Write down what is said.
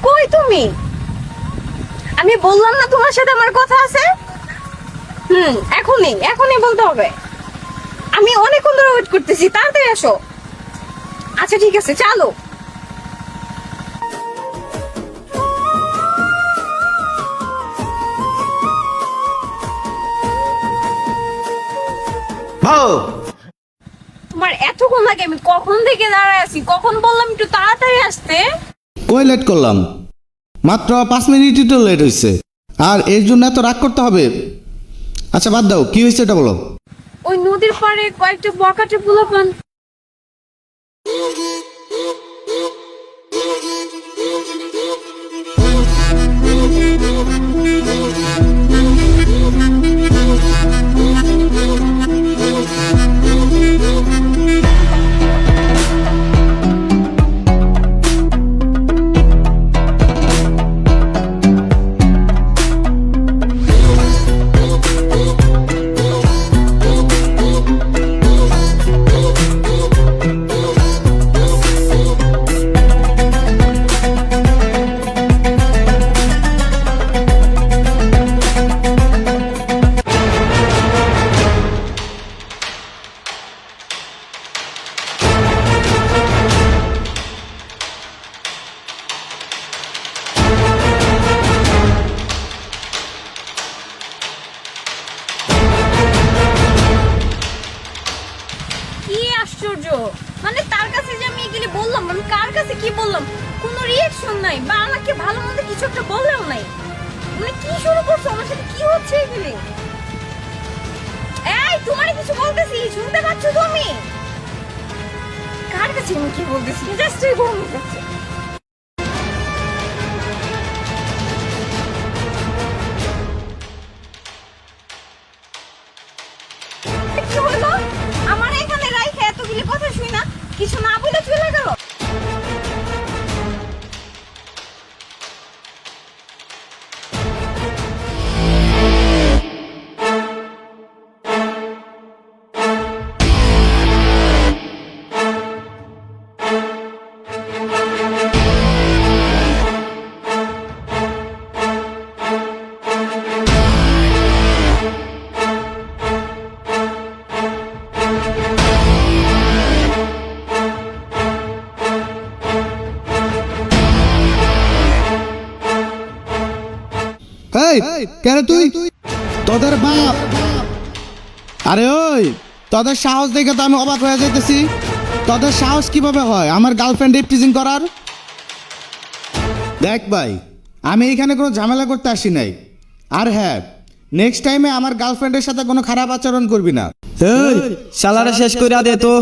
কই তুমি? আমি বললাম না তোমার সাথে আমার কথা আছে। এখনই এখনই বলতে হবে। আমি অনেকক্ষণ ধরে ওয়েট করতেছি, তাড়াতাড়ি আসো। আচ্ছা ঠিক আছে, চলো। ভাও তোমার এতক্ষণ লাগে? আমি কখন থেকে দাঁড়ায় আছি, কখন বললাম একটু তাড়াতাড়ি আসতে। কই লেট করলাম? মাত্র 5 মিনিটই তো লেট হয়েছে, আর এর জন্য এত রাগ করতে হবে? আচ্ছা বাদ দাও, কি হয়েছে এটা বলো। ওই নদীর পাড়ে কয়েকটা বকাটে পোলাপান। কি আশ্চর্য! মানে তার কাছে যে আমি এগুলি বললাম, আমি কার কাছে কি বললাম, কোনো রিঅ্যাকশন নাই, বা আমাকে ভালো মন্দ কিছু একটা বললেও নাই। মানে কি শুরু করছো আমার সাথে? কি হচ্ছে এগুলি? এই তোমারে কিছু বলতেছি, শুনতে পাচ্ছ তুমি? কার কাছে আমি কি বলতেছি? জাস্ট গরম হয়ে যাচ্ছে। কি হলো? আমার এখানে রাইখে এতগুলি কথা শুই না, কিছু না বলে চলে গেল। এই কেন তুই? তোদের বাপ। আরে ওই, তোদের সাহস দেখে তো আমি অবাক হয়ে যাইতেছি। তোদের সাহস কিভাবে হয় আমার গার্লফ্রেন্ড টিজিং করার? দেখ ভাই, আমি এখানে কোনো ঝামেলা করতে আসি নাই। আর হ্যাঁ, নেক্সট টাইমে আমার গার্লফ্রেন্ডের সাথে কোনো খারাপ আচরণ করবি না। এই শালারা শেষ কইরা দে তো।